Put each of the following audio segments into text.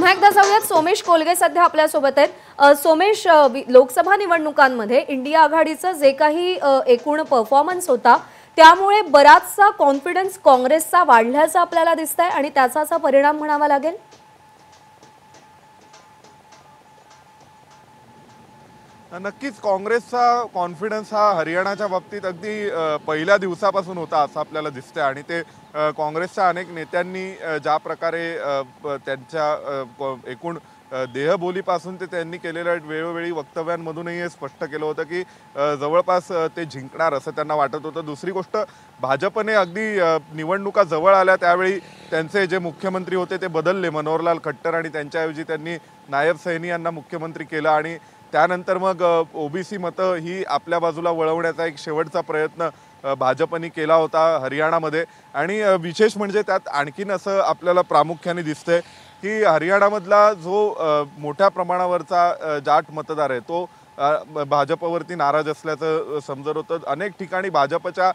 पुन्हा एकदा जाऊयात, सोमेश कोलगे सध्या आपल्या सोबत आहेत। सोमेश, लोकसभा निवडणुकांमध्ये इंडिया आघाडीचं जे काही एकूण परफॉर्मन्स होता त्यामुळे बराचसा कॉन्फिडन्स काँग्रेसचा वाढल्याचं आपल्याला दिसतंय आणि त्याचा परिणाम म्हणावा लागेल। नक्कीच काँग्रेसचा कॉन्फिडन्स हा हरियाणाच्या बाबतीत अगदी पहिल्या दिवसापासून होता असं आपल्याला दिसतंय आणि ते काँग्रेसच्या अनेक नेत्यांनी ज्या प्रकारे त्यांच्या एकूण देहबोलीपासून ते त्यांनी केलेल्या वेळोवेळी वक्तव्यांमधूनही हे स्पष्ट केलं होतं की जवळपास ते जिंकणार असं त्यांना वाटत होतं। दुसरी गोष्ट, भाजपने अगदी निवडणुका जवळ आल्या त्यावेळी त्यांचे जे मुख्यमंत्री होते ते बदलले, मनोहरलाल खट्टर, आणि त्यांच्याऐवजी त्यांनी नायब सैनी यांना मुख्यमंत्री केलं आणि त्यानंतर मग ओबीसी मतं ही आपल्या बाजूला वळवण्याचा एक शेवटचा प्रयत्न भाजपने केला होता हरियाणामध्ये। आणि विशेष म्हणजे त्यात आणखीन असं आपल्याला प्रामुख्याने दिसतंय की हरियाणामधला जो मोठ्या प्रमाणावरचा जाट मतदार आहे तो भाजपवरती नाराज असल्याचं समजत होतं। अनेक ठिकाणी भाजपच्या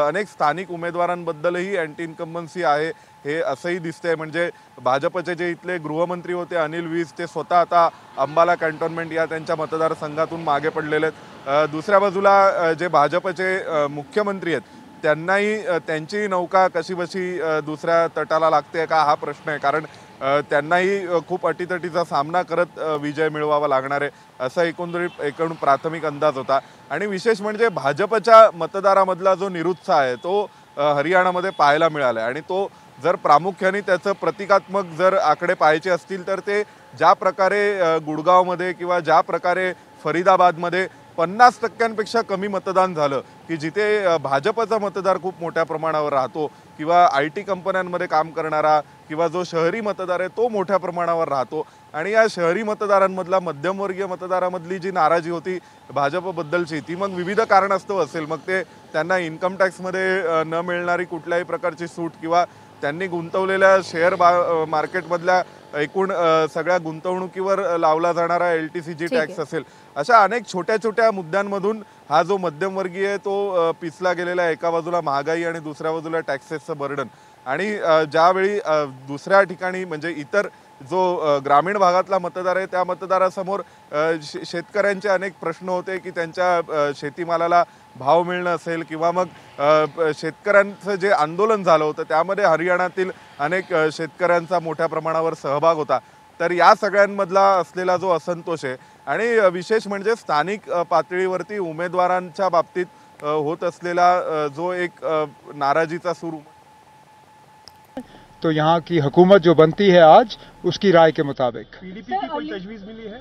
अनेक स्थानिक उमेदवारांबद्दलही अँटी इन्कम्बन्सी आहे हे असंही दिसतंय। म्हणजे भाजपचे जे इथले गृहमंत्री होते अनिल विज ते स्वतः आता अंबाला कॅन्टोन्मेंट या त्यांच्या मतदारसंघातून मागे पडलेले आहेत। दुसऱ्या बाजूला जे भाजपचे मुख्यमंत्री आहेत त्यांनाही त्यांची नौका कशीबशी दुसऱ्या तटाला लागते का हा प्रश्न आहे, कारण त्यांनाही खूप अटीतटीचा सामना करत विजय मिळवावा लागणार आहे असा एकूण प्राथमिक अंदाज होता। आणि विशेष म्हणजे भाजपच्या मतदारामधला जो निरुत्साह आहे तो हरियाणामध्ये पाहायला मिळाला आहे आणि तो जर प्रामुख्याने त्याचं प्रतिकात्मक जर आकडे पाहायचे असतील तर ते ज्या प्रकारे गुडगावमध्ये किंवा ज्या प्रकारे फरीदाबादमध्ये 50% कमी मतदान झालं की जिथे भाजपचा मतदार खूप मोठ्या प्रमाणावर राहतो किंवा IT कंपन्यांमध्ये काम करणारा किंवा जो शहरी मतदार आहे तो मोठ्या प्रमाणावर राहतो, आणि या शहरी मतदारांमधला मध्यमवर्गीय मतदारामधली जी नाराजी होती भाजपबद्दलची ती मग विविध कारणास्तव असेल, मग ते त्यांना इन्कम टॅक्समध्ये न मिळणारी कुठल्याही प्रकारची सूट किंवा त्यांनी गुंतवलेल्या शेअर मार्केटमधल्या एकूण सगळ्या गुंतवणुकीवर लावला जाणारा LTCG टॅक्स असेल, अशा अनेक छोट्या छोट्या मुद्द्यांमधून हा जो मध्यमवर्गीय तो पिचला गेलेला आहे। एका बाजूला महागाई आणि दुसऱ्या बाजूला टॅक्सेसचं बर्डन, आणि ज्यावेळी दुसऱ्या ठिकाणी म्हणजे इतर जो ग्रामीण भागातला मतदार आहे त्या मतदारासमोर शेतकऱ्यांचे अनेक प्रश्न होते की त्यांच्या शेतीमालाला भाव मिळणं असेल किंवा मग शेतकऱ्यांचं जे आंदोलन झालं होतं त्यामध्ये हरियाणातील अनेक शेतकऱ्यांचा मोठ्या प्रमाणावर सहभाग होता। तर या सगळ्यांमधला असलेला जो असंतोष आहे आणि विशेष म्हणजे स्थानिक पातळीवरती उमेदवारांच्या बाबतीत होत असलेला जो एक नाराजीचा सूर, तो यहाँ की हुकूमत जो बनती है आज उसकी राय के मुताबिक। PDP की कोई तजवीज़ मिली है?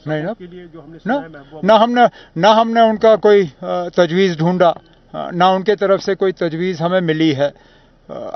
नहीं ना, के लिए जो हमने सुना है ना हमने उनका कोई तजवीज़ ढूंढा, ना उनके तरफ से कोई तजवीज़ हमें मिली है।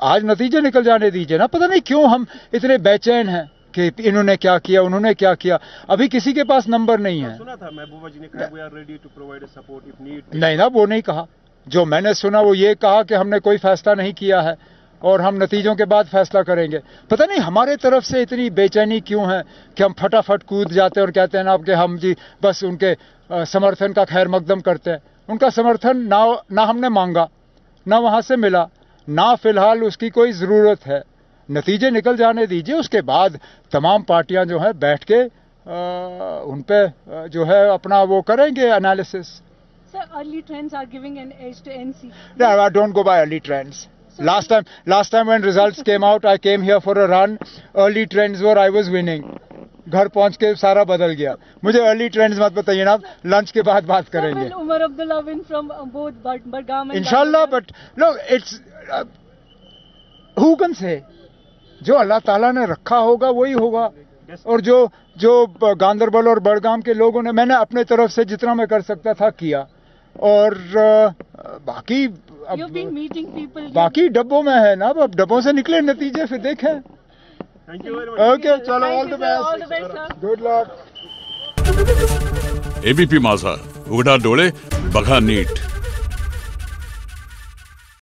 आज नतीजे निकल जाने दीजिए ना, पता नहीं क्यों हम इतने बेचैन हैं कि इन्होंने क्या किया उन्होंने क्या किया, अभी किसी के पास नंबर नहीं है। सुना था महबूबा जी ने कहा we are ready to provide support if need. नहीं ना, वो नहीं कहा। जो मैंने सुना वो ये कहा कि हमने कोई फैसला नहीं किया है और हम नतीजों के बाद फैसला करेंगे। पता नहीं हमारे तरफ से इतनी बेचैनी क्यों है कि हम फटाफट कूद जाते हैं और कहते हैं ना कि हम जी बस उनके समर्थन का खैर मकदम करते हैं। उनका समर्थन ना हमने मांगा, ना वहाँ से मिला, ना फिलहाल उसकी कोई ज़रूरत है। नतीजे निकल जाने दीजिए, उसके बाद तमाम पार्टियां जो हैं बैठ के उन पे जो है अपना वो करेंगे analysis. Sir, early trends are giving an edge to NC. No, I don't go by early trends. Last time when results came out, I came here for a run. Early trends were I was winning. घर पहुंच के सारा बदल गया। मुझे early trends मत बताइए ना, lunch के बाद बात करेंगे। Sir, will Umar Abdullah win from both Budgam and इंशाल्लाह, but look, it's who can say? जो अल्लाह ताला ने रखा होगा वही होगा। और जो गांदरबल और बड़गाम के लोगों ने, मैंने अपने तरफ से जितना मैं कर सकता था किया, और बाकी बाकी डब्बों में है ना, अब डब्बों से निकले नतीजे फिर देखें। Thank you very much. Okay, चलो, all the best, good luck. ABP Majha, उघडा डोळे बघा नीट।